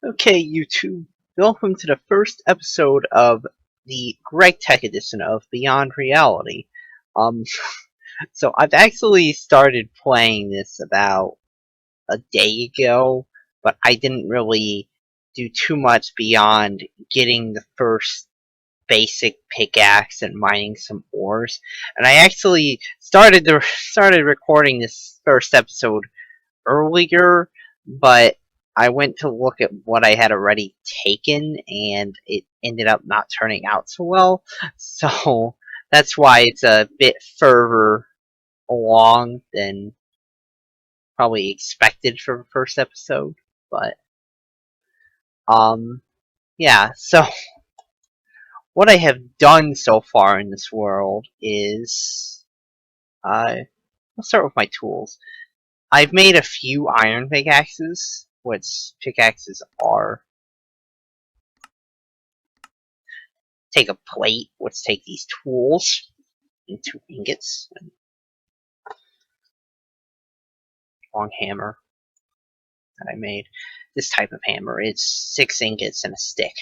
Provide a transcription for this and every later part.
Okay, YouTube, welcome to the first episode of the Gregtech edition of Beyond Reality. Um, so I've actually started playing this about a day ago, but I didn't really do too much beyond getting the first basic pickaxe and mining some ores. And I actually started recording this first episode earlier, but I went to look at what I had already taken, and it ended up not turning out so well. So that's why it's a bit further along than probably expected for the first episode. But um, yeah. So what I have done so far in this world is let's start with my tools. I've made a few iron pickaxes, which pickaxes are. Take a plate, let's take these tools, and 2 ingots, and long hammer that I made. This type of hammer, it's 6 ingots and a stick.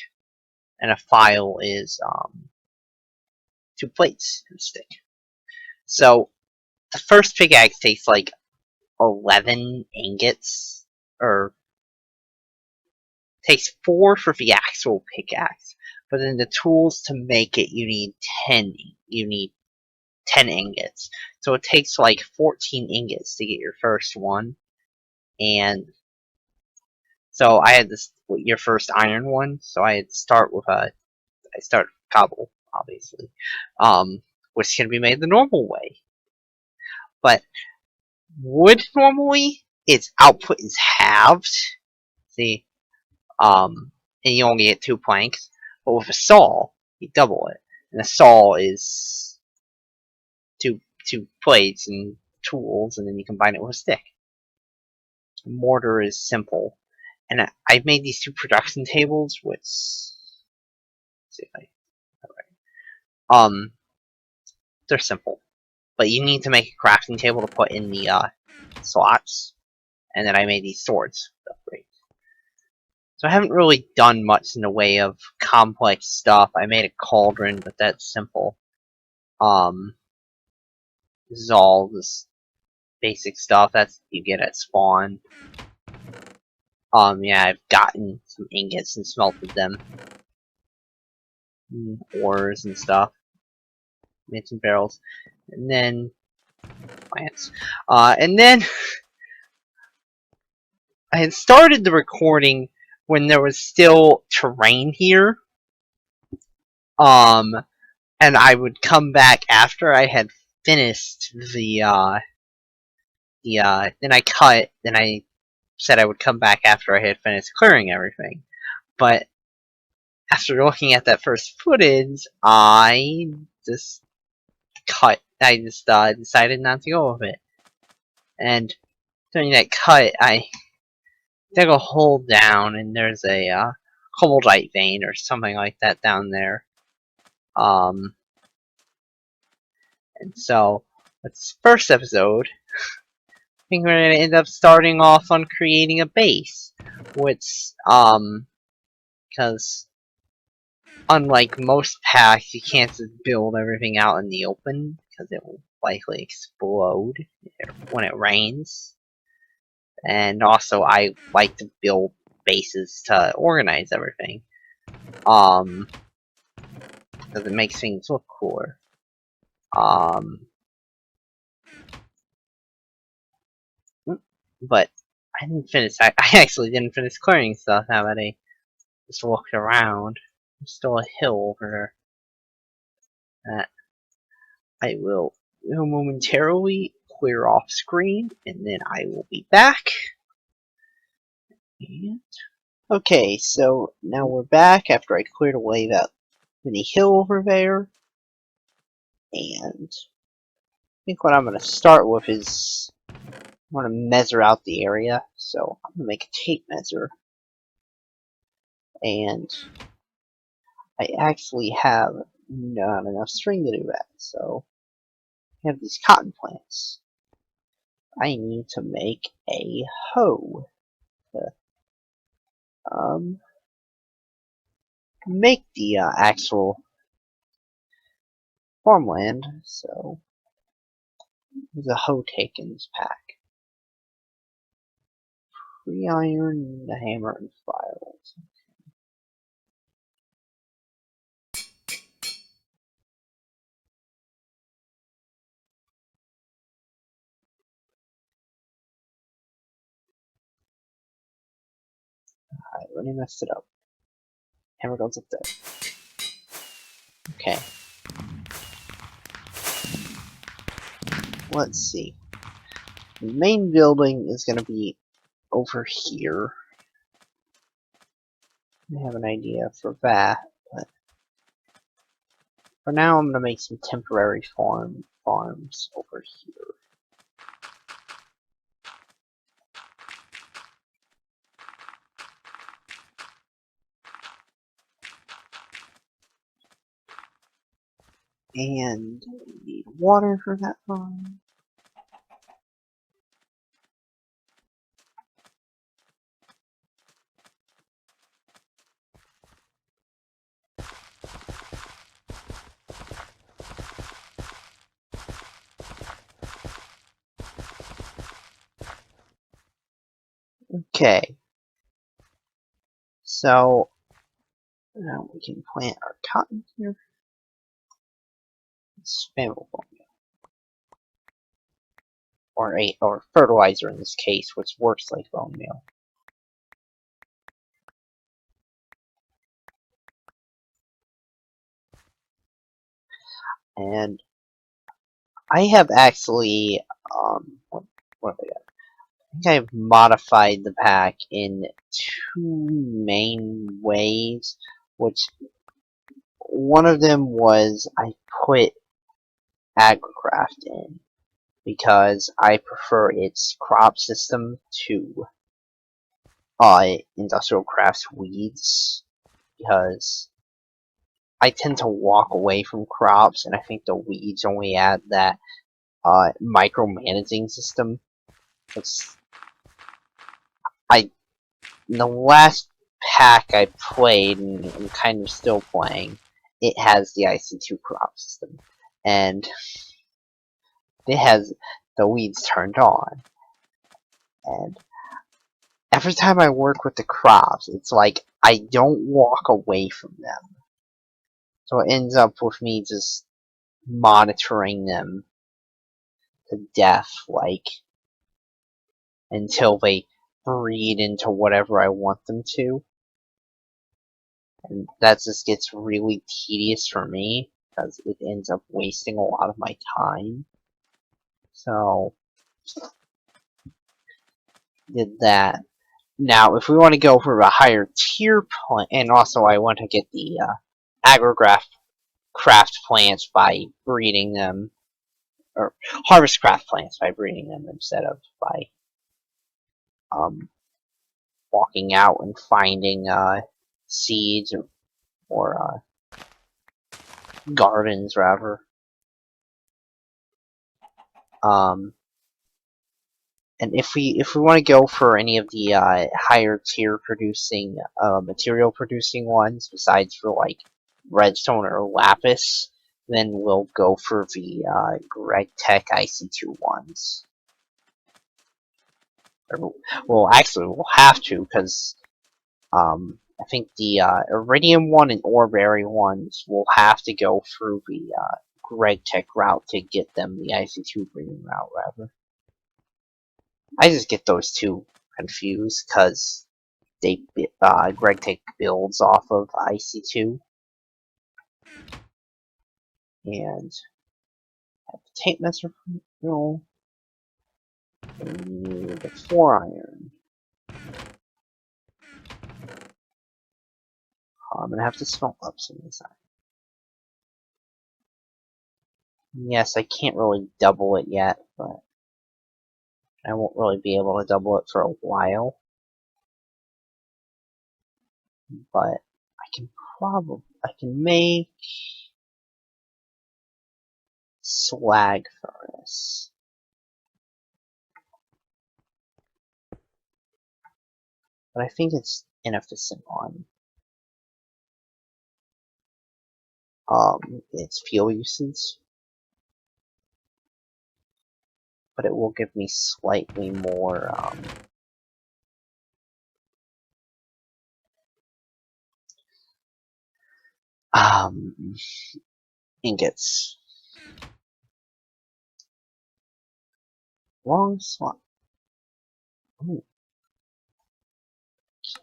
And a file is 2 plates and a stick. So the first pickaxe takes like 11 ingots, or takes 4 for the actual pickaxe. But then the tools to make it, you need 10. You need 10 ingots. So it takes like 14 ingots to get your first one. And so I had this your first iron one, so I had to start with I start cobble, obviously, which can be made the normal way. But wood normally its output is halved. See, and you only get 2 planks. But with a saw, you double it, and a saw is two plates and tools, and then you combine it with a stick. A mortar is simple, and I've made these 2 production tables, which see if I they're simple, but you need to make a crafting table to put in the slots, and then I made these swords. So I haven't really done much in the way of complex stuff. I made a cauldron, but that's simple. This is all this basic stuff that you get at spawn. Yeah, I've gotten some ingots and smelted them. Ores and stuff. Made some barrels. And then plants. And then I had started the recording when there was still terrain here. And I would come back after I had finished then I cut, then I said I would come back after I had finished clearing everything. But after looking at that first footage, I just decided not to go with it. And during that cut, I dig a hole down, and there's a cobaltite vein or something like that down there. And so, this first episode, I think we're going to end up starting off on creating a base, which, because unlike most packs, you can't just build everything out in the open, because it will likely explode when it rains. And also, I like to build bases to organize everything, because it makes things look cooler. But I didn't finish. I actually didn't finish clearing stuff. Now that I just looked around, there's still a hill over there that I will momentarily clear off screen, and then I will be back. And okay, so now we're back after I cleared away that mini hill over there, and I think what I'm going to start with is I want to measure out the area, so I'm going to make a tape measure, and I actually have not enough string to do that, so I have these cotton plants. I need to make a hoe to make the actual farmland. So there's a hoe take in this pack. 3 iron, a hammer, and files. Alright, let me mess it up. Hammer goes up there. Okay. Let's see. The main building is going to be over here. I have an idea for that, but for now I'm going to make some temporary farms over here. And we need water for that farm. Okay. So now we can plant our cotton here. Spammable or fertilizer in this case, which works like bone meal. And I have actually what have I got? I think I've modified the pack in 2 main ways, which one of them was I put agricraft in because I prefer its crop system to industrial crafts weeds, because I tend to walk away from crops, and I think the weeds only add that micromanaging system. In the last pack I played, and I'm kind of still playing, it has the IC2 crop system, and it has the weeds turned on. And every time I work with the crops, it's like I don't walk away from them. So it ends up with me just monitoring them to death, like, until they breed into whatever I want them to. And that just gets really tedious for me, because it ends up wasting a lot of my time. So, did that. Now, if we want to go for a higher tier plant, and also I want to get the craft plants by breeding them, or harvest craft plants by breeding them instead of by walking out and finding seeds or gardens rather. And if we want to go for any of the higher tier producing material producing ones, besides for like redstone or lapis, then we'll go for the Gregtech IC2 ones. Well, actually, we'll have to, because I think the Iridium one and Orberry ones will have to go through the Gregtech route to get them the IC2 breeding route, rather. I just get those two confused because they Gregtech builds off of IC2, and have the tape measure mill, and the 4 iron. I'm gonna have to smelt up some inside. Yes, I can't really double it yet, but I won't really be able to double it for a while. But I can make slag furnace. But I think it's inefficient on its fuel usage, but it will give me slightly more ingots. Wrong slot. Ooh,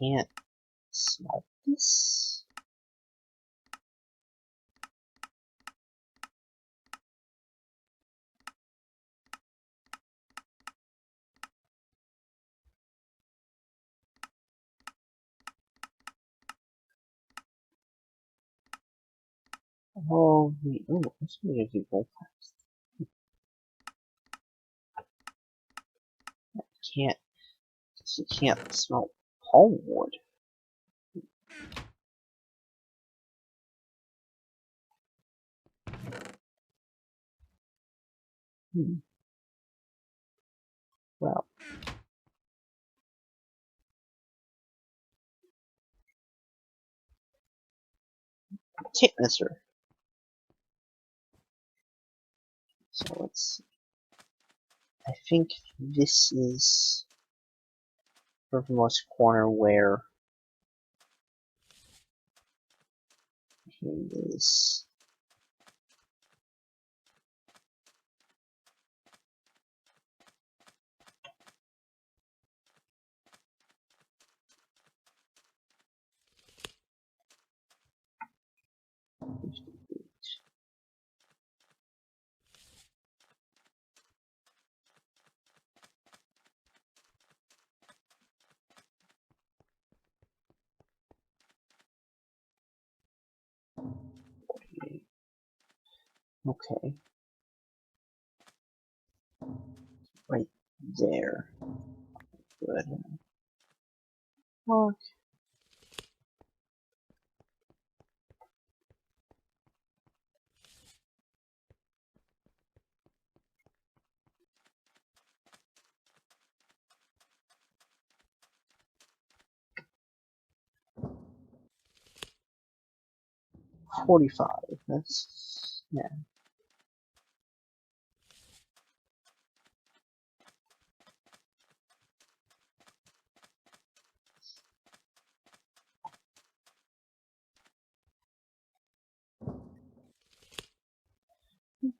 can't smelt this. Oh, wait, oh, this is gonna do both times. Can't, you can't smelt pulpwood. Well, tape measure. So let's see. I think this is the most corner where it is. Okay, right there. Good. Well, 45. That's yeah.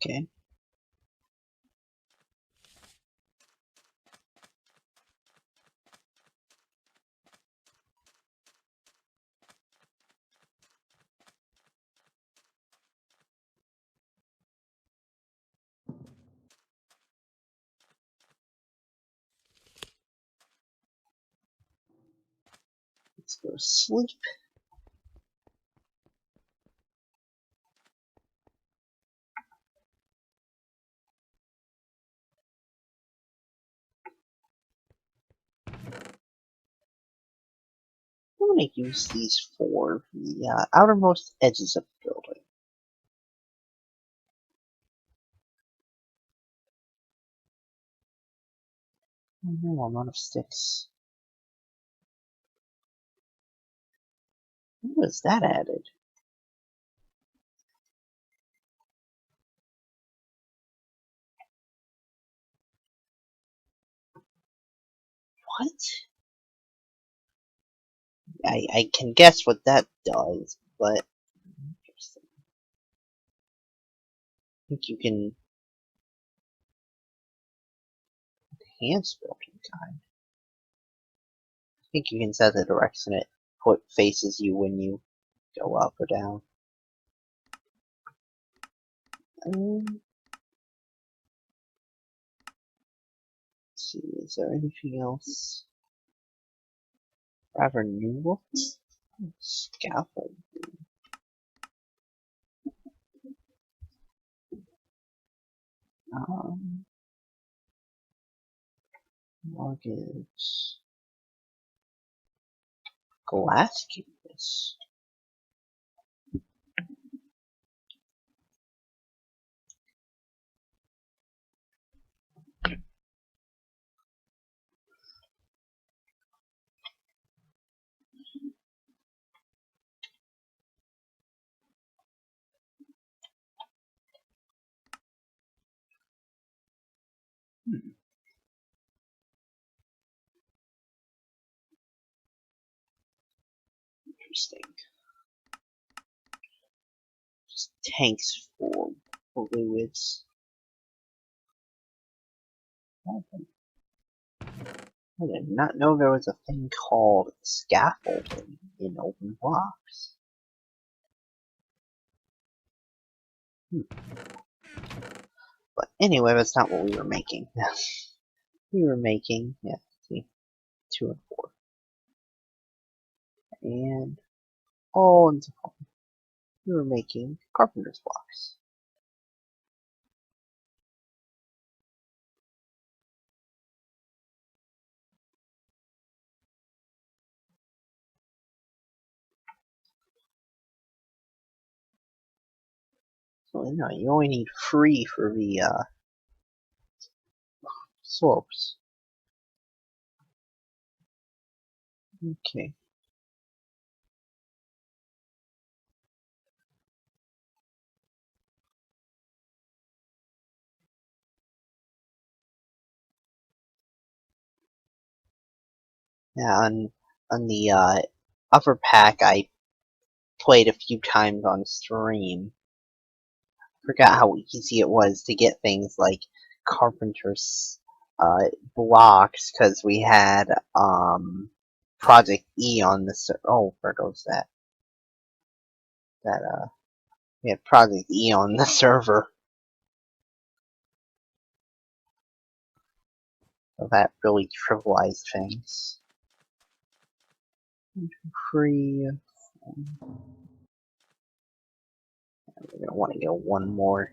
Okay. Let's go to sleep. I'm gonna use these for the outermost edges of the building. Oh no, I'm out of sticks. When was that added? What? I can guess what that does, but interesting. I think you can enhance building time. I think you can set the direction it faces you when you go up or down. Let's see, is there anything else? Rather new? Scaffold. Um, Luggage. Glass canvas. interesting. Just tanks for fluids. I did not know there was a thing called scaffolding in open blocks. But anyway, that's not what we were making. We were making, yeah, see, 2 and 4. And, oh, and we were making carpenter's blocks. So, no, you only need 3 for the, slopes. Okay. Yeah, on the, upper pack, I played a few times on stream. Forgot how easy it was to get things like carpenter's blocks, because we had Project E on the oh, where goes that we had Project E on the server, so that really trivialized things. 1, 2, 3. We're gonna want to go one more.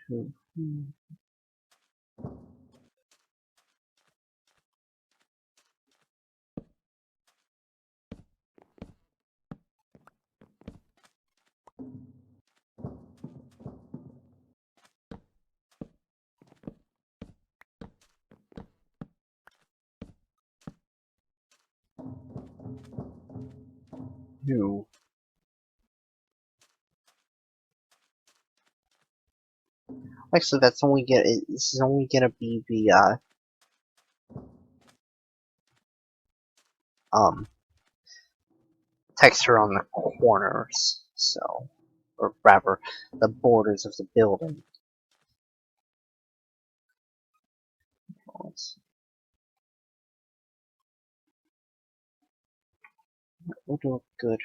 2, 3. Two. Actually, that's only this is only gonna be the texture on the corners, so, or rather, the borders of the building. We'll do a good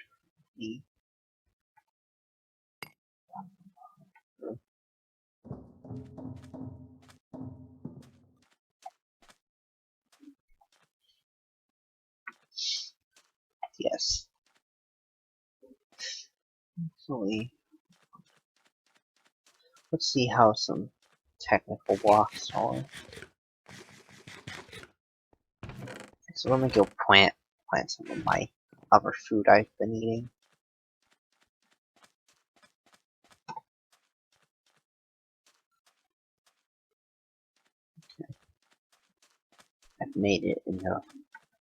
E. Yes. Actually, let's see how some technical blocks are. So let me go plant some of my other food I've been eating. I've made it into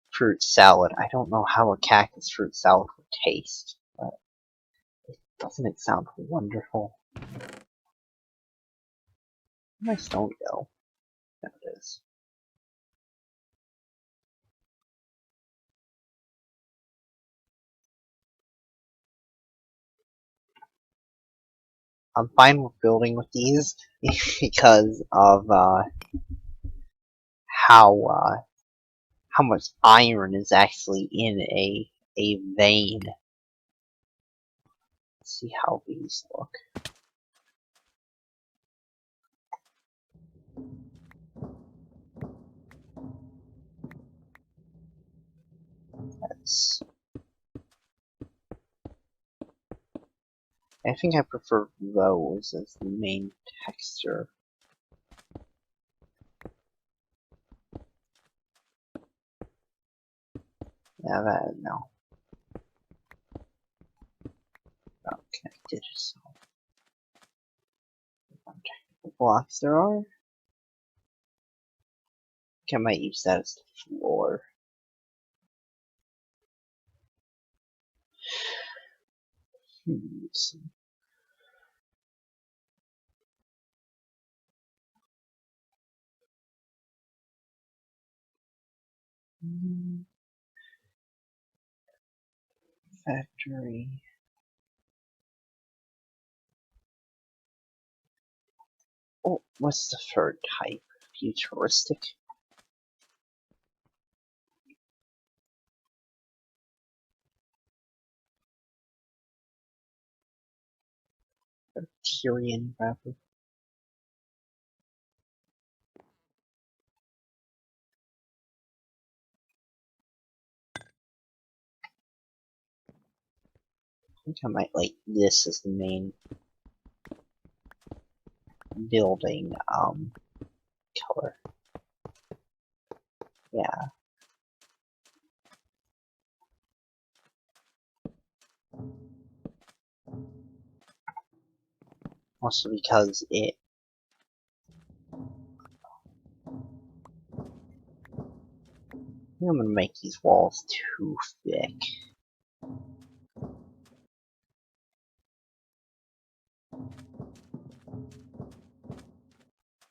fruit salad. I don't know how a cactus fruit salad would taste, but doesn't it sound wonderful? Where'd my stone go? There it is. I'm fine with building with these because of how much iron is actually in a vein. Let's see how these look. I think I prefer those as the main texture. Yeah, that no. Not connected, so technical blocks there are. I think I might use that as the floor. Let's see. Factory. Oh, what's the third type? Futuristic. Tyrian, rather. I think I might like this as the main building color. Yeah. Also because it I think I'm gonna make these walls too thick.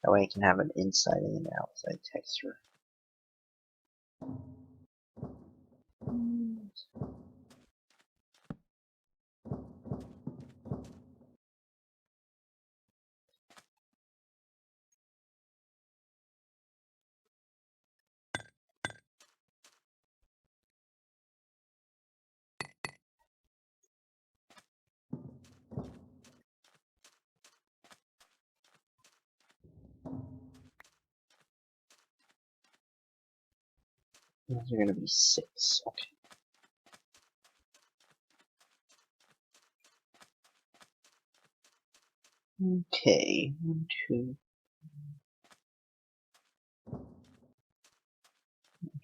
That way I can have an inside and an outside texture. Those are gonna be 6. Okay. Okay. 1, 2,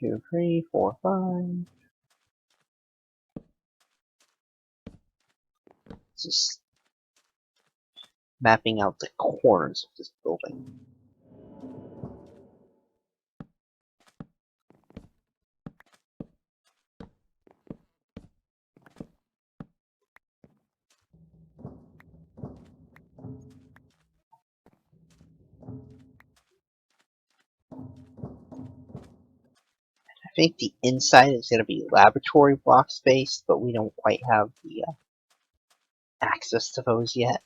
2, 3, 4, 5. Just mapping out the corners of this building. I think the inside is going to be laboratory block space, but we don't quite have the access to those yet.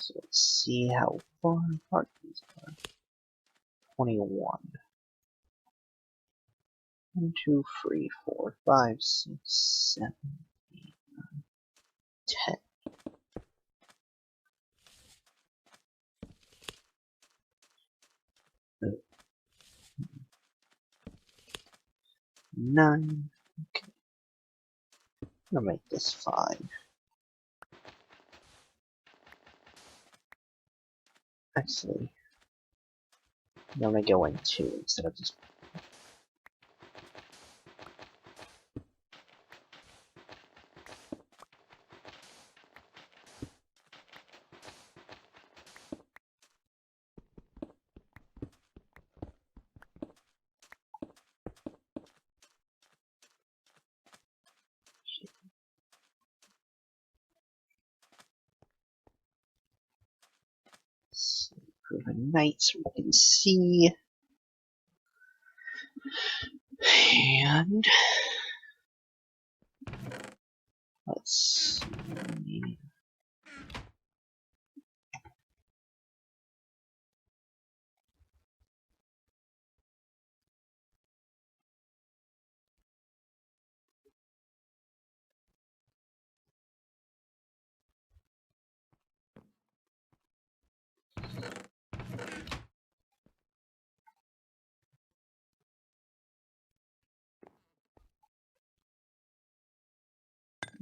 So let's see how far apart these are. 21. 1, 2, 3, 4, 5, 6, 7, 8, 10. 9. Okay. I'm gonna make this 5. Actually, I'm gonna go in 2 instead of just. Proven night so we can see. And let's see.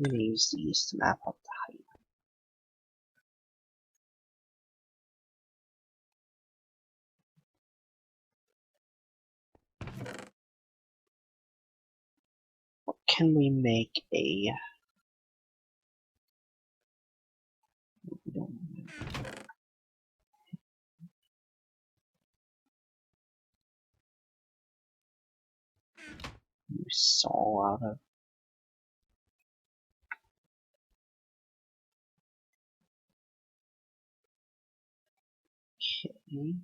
I'm gonna use these to map out the height. What can we make a You saw out of. Okay.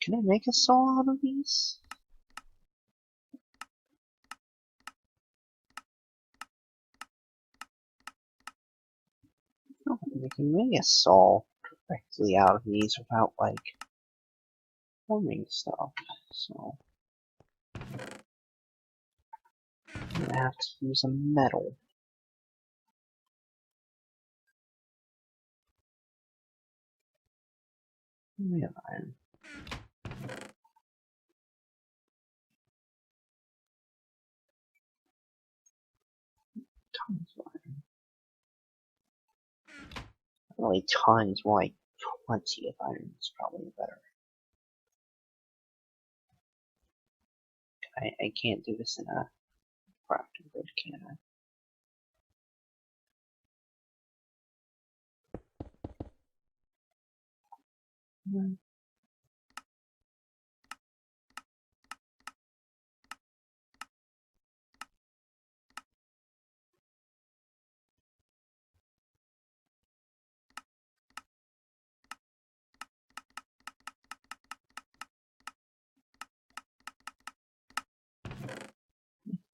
Can I make a saw out of these? No, I can make a saw directly out of these without like forming stuff. So I'm gonna have to use a metal. Yeah, iron. Tons of iron. Really tons, more like 20 of iron is probably better. I can't do this in a crafting grid, can I? No.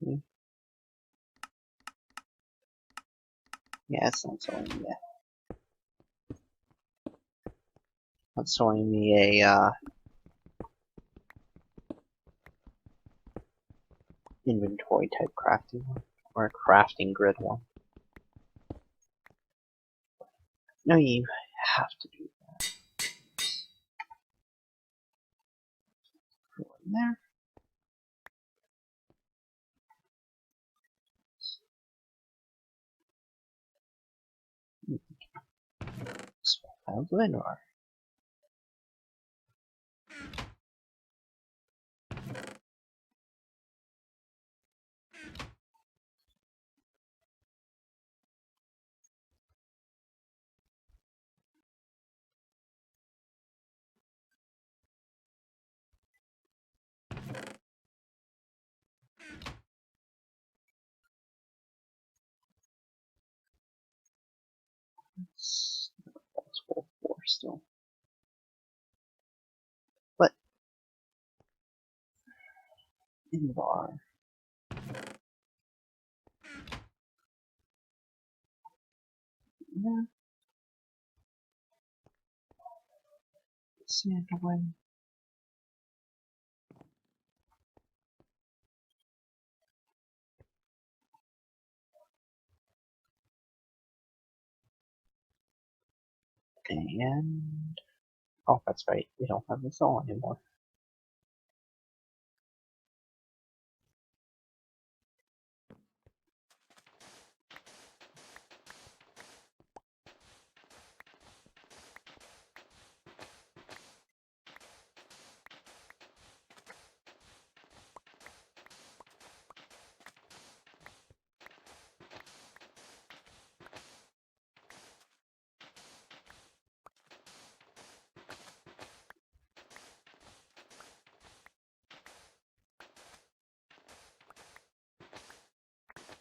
Hmm. Yeah, it's not showing me that. It's showing me a inventory type crafting one, or a crafting grid one. No, you have to do that. Go in there. Swap out the window. It's multiple four still. But in the bar. Yeah. Sand away. And oh, that's right. We don't have this all anymore.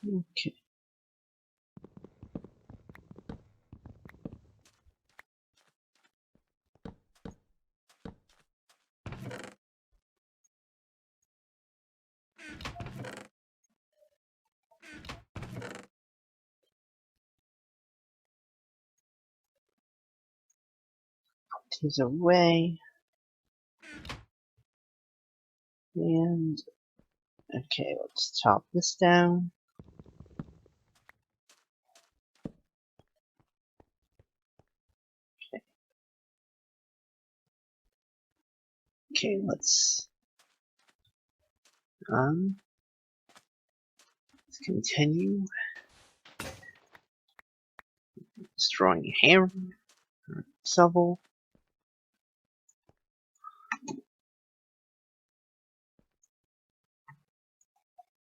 Okay. Put these away. And okay, let's chop this down. Okay, let's continue destroying hammer, shovel,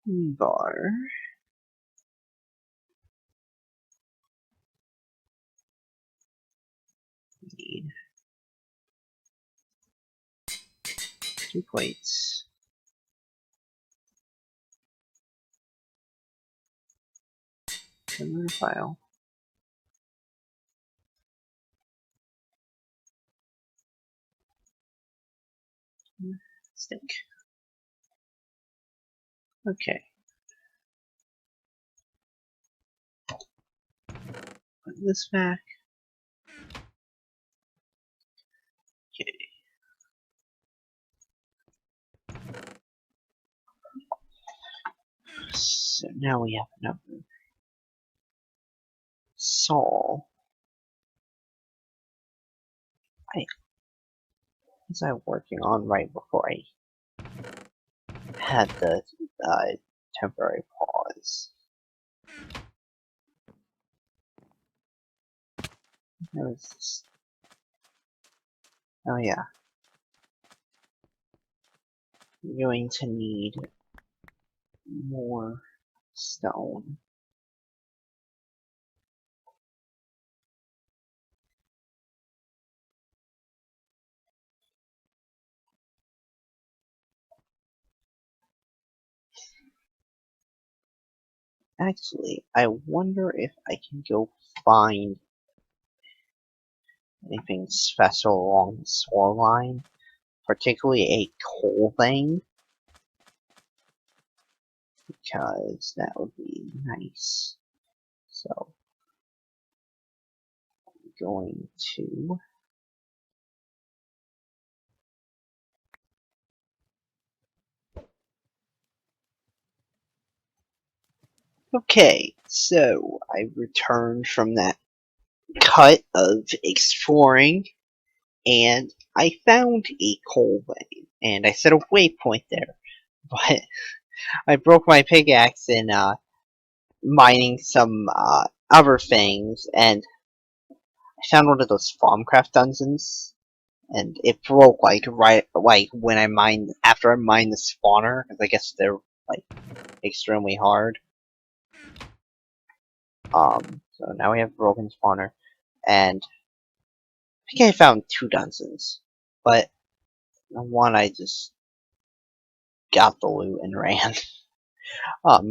bar. need 2 plates. Another file. Stick. Okay. Put this back. Okay. So now we have another saw. What was I working on right before I had the temporary pause? What was this? Oh yeah. You're going to need more stone. Actually, I wonder if I can go find anything special along the shoreline, particularly a coal vein, because that would be nice. So, I'm going to okay, so I returned from that cut of exploring, and I found a coal vein, and I set a waypoint there, but I broke my pickaxe in mining some other things, and I found one of those Farmcraft dungeons, and it broke like when I mined after I mined the spawner, because I guess they're like extremely hard. So now we have a broken spawner, and I think I found 2 dungeons, but the one I just got the loot and ran,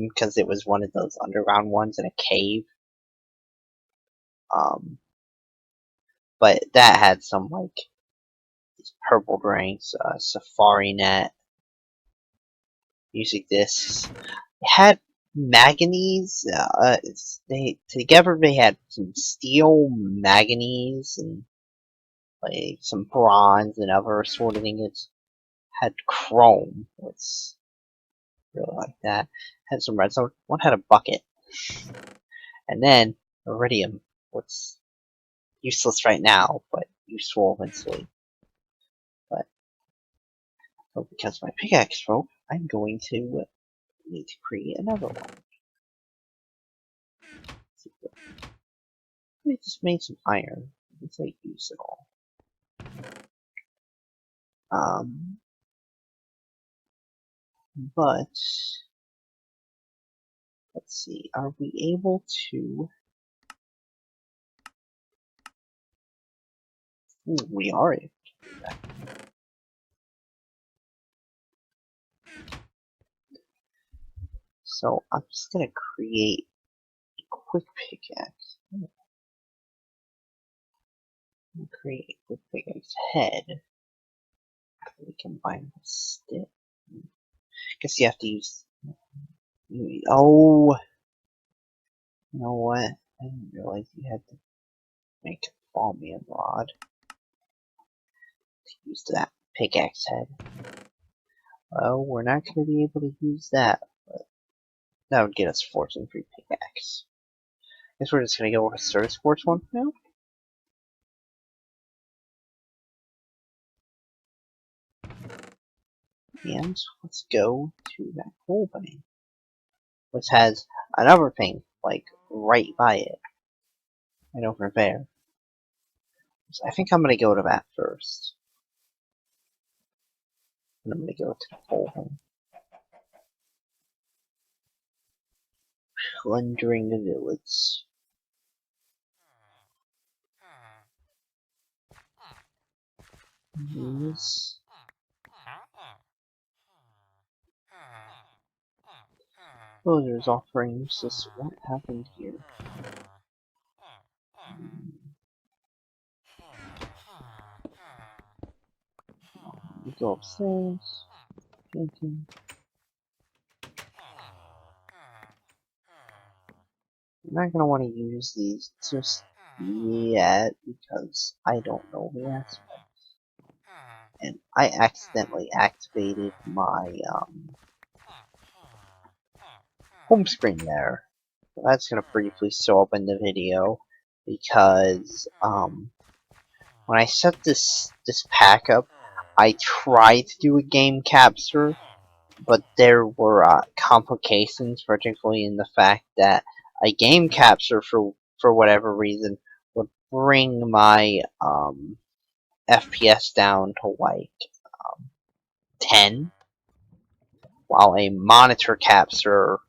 because it was one of those underground ones in a cave. But that had some like purple drinks, safari net, music discs. It had manganese. They together they had some steel, manganese, and like some bronze and other sort of things. Had chrome, which really like that. Had some redstone. One had a bucket, and then iridium, which useless right now, but useful eventually. But so because my pickaxe broke, I'm going to need to create another one. I just made some iron. Let's like use it all. But let's see, are we able to? Ooh, we are able to do that. So I'm just gonna create a quick pickaxe. Create a quick pickaxe head. We combine with stick. Guess you have to use. Oh, you know what? I didn't realize you had to make a Falmian rod to use that pickaxe head. Well, we're not going to be able to use that, but that would get us fortune free pickaxe. Guess we're just going to go with a Service Force one now. And let's go to that coal vein, which has another thing, like, right by it. Right over there. So I think I'm going to go to that first. And I'm going to go to the coal vein. Plundering the village. use. Villagers offering useless. What happened here? We go upstairs. Drinking. I'm not gonna want to use these just yet because I don't know the answer. And I accidentally activated my home screen there. So that's gonna briefly show up in the video because when I set this pack up, I tried to do a game capture, but there were complications, particularly in the fact that a game capture for whatever reason would bring my FPS down to like 10, while a monitor capture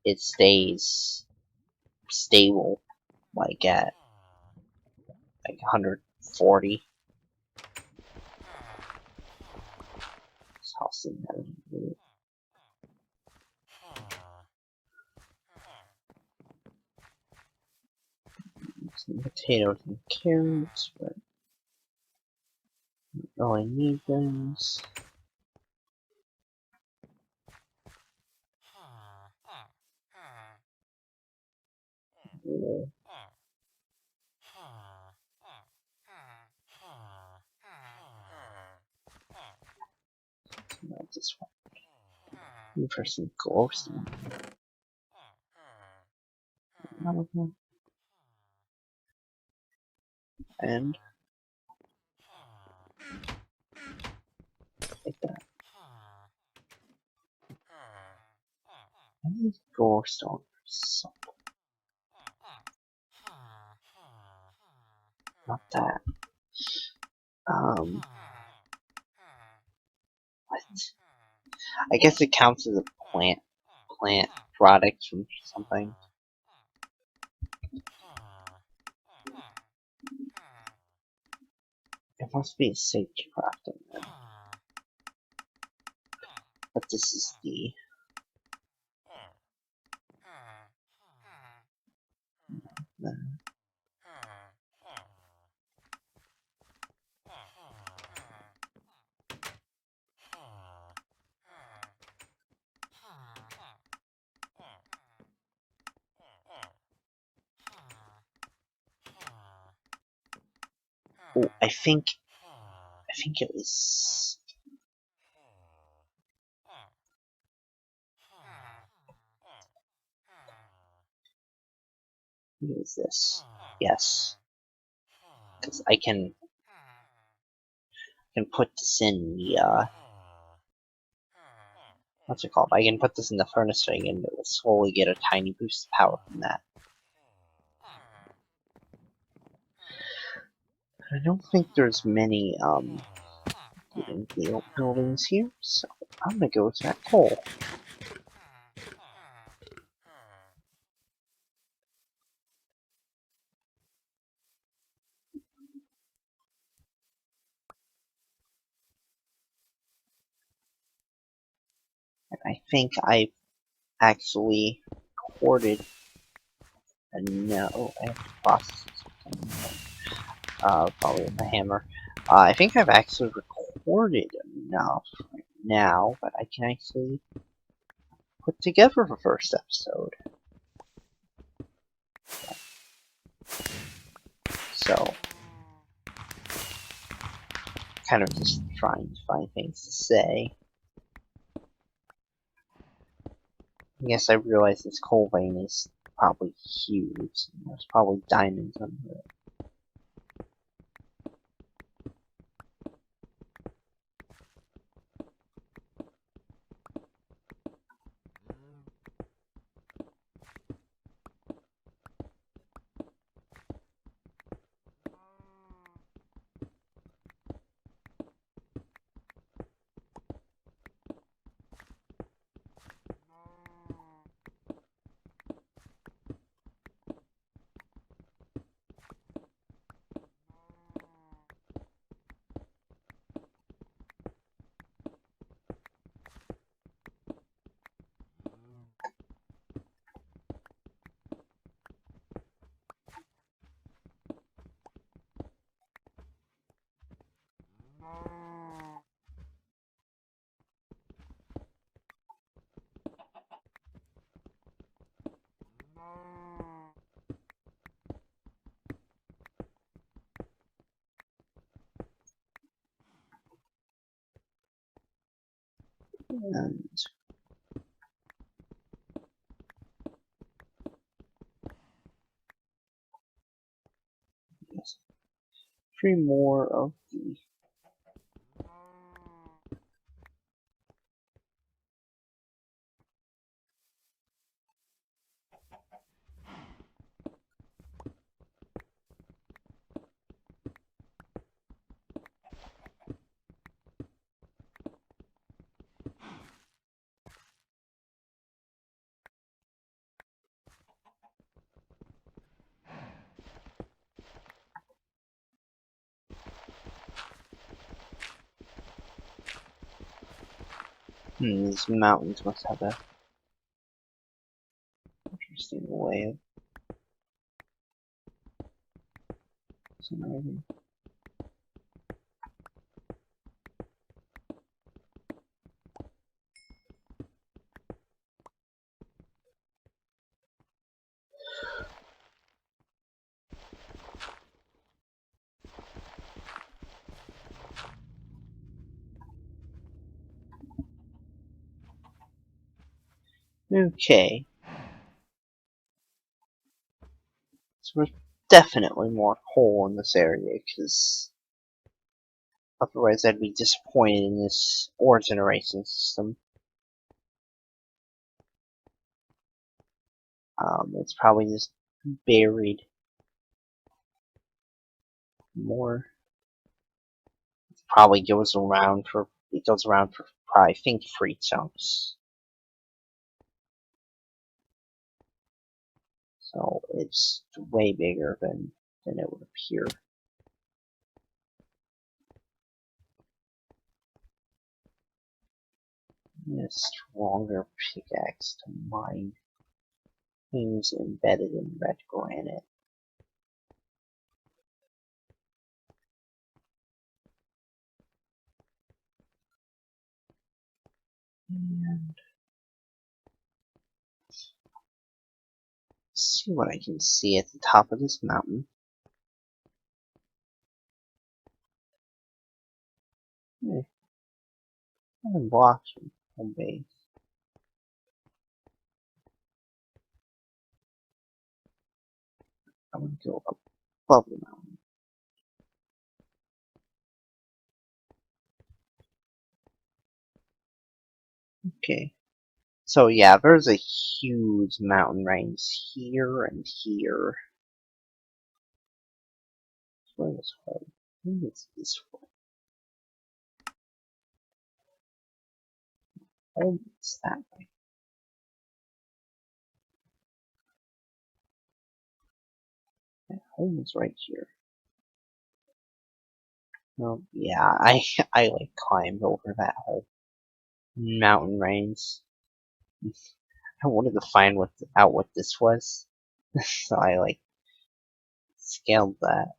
it stays stable like at like 140. So I'll see that in a minute. Some potatoes and carrots, but I don't really need those. Yeah. No, this one. Looking for some ghost. And like that. I need ghost on for something. Not that. What? I guess it counts as a plant product from something. It must be a sage crafting then. But this is the oh, I think it was. What is this? Yes, because I can put this in the what's it called? I can put this in the furnace ring and it will slowly get a tiny boost of power from that. I don't think there's many buildings here, so I'm gonna go to that hole. And I think I've actually recorded. No, I have to process something. Probably with a hammer. I think I've actually recorded enough right now, but I can actually put together the first episode. So, kind of just trying to find things to say. I guess I realize this coal vein is probably huge. There's probably diamonds under it. And yes, 3 more of the these mountains must have a interesting way of generating. Okay, so there's definitely more coal in this area, because otherwise I'd be disappointed in this ore generation system. It's probably just buried more. Probably goes around for probably I think 3 chunks. So it's way bigger than it would appear. A stronger pickaxe to mine things embedded in red granite. And see what I can see at the top of this mountain. Hey, 7 blocks from home base. I'm gonna go up above the mountain. Okay. So yeah, there's a huge mountain range here and here. Where is home? Where is this one? Home is that way. Yeah, home is right here. Oh yeah, I like climbed over that whole mountain range. I wanted to find out what this was, so I like scaled that.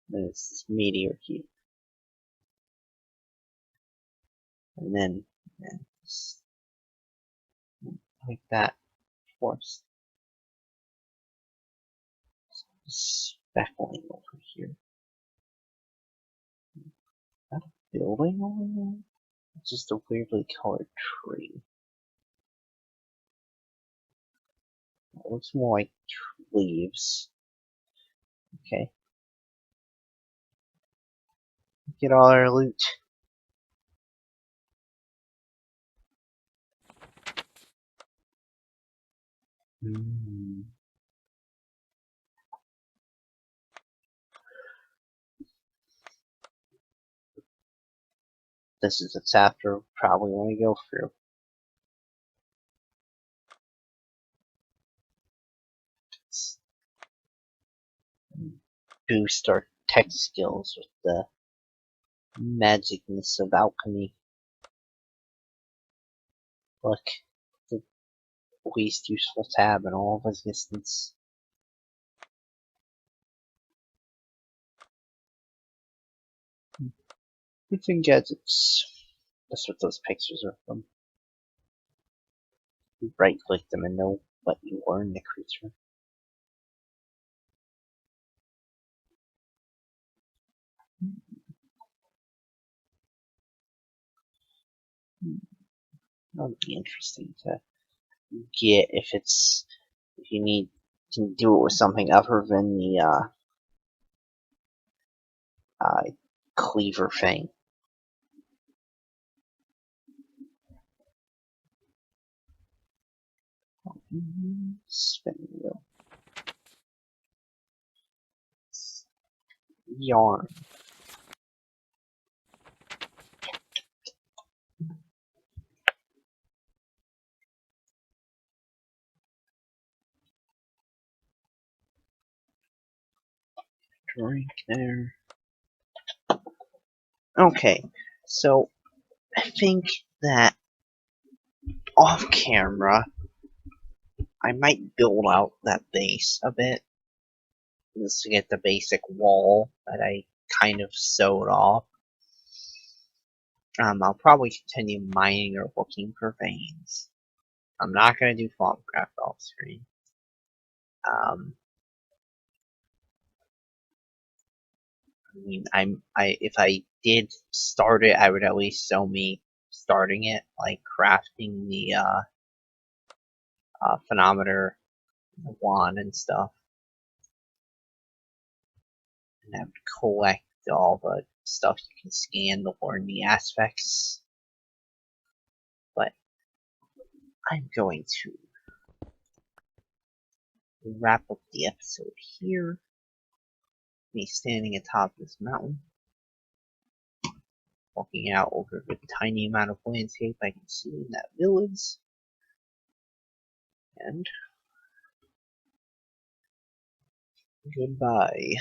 There's this meteor here, and then just like that, force speckling over here. Is that a building over there? It's just a weirdly colored tree. It looks more like leaves. Okay, get all our loot. Mm. This is a chapter we probably want to go through. Boost our tech skills with the magicness of alchemy. Look, the least useful tab in all of existence. Goods and gadgets. That's what those pictures are from. You right click them and they'll let you learn the creature. That would be interesting to get if you need can do it with something other than the uh, cleaver thing. Spin wheel. Yarn. Drink there. Okay, so I think that off camera, I might build out that base a bit just to get the basic wall that I kind of sewed off. I'll probably continue mining or looking for veins. I'm not gonna do Farmcraft off screen. I mean, if I did start it, I would at least show me starting it, like crafting the phenometer, the wand and stuff, and I would collect all the stuff you can scan to learn the aspects. But I'm going to wrap up the episode here. Me standing atop this mountain, walking out over the tiny amount of landscape I can see in that village, and goodbye.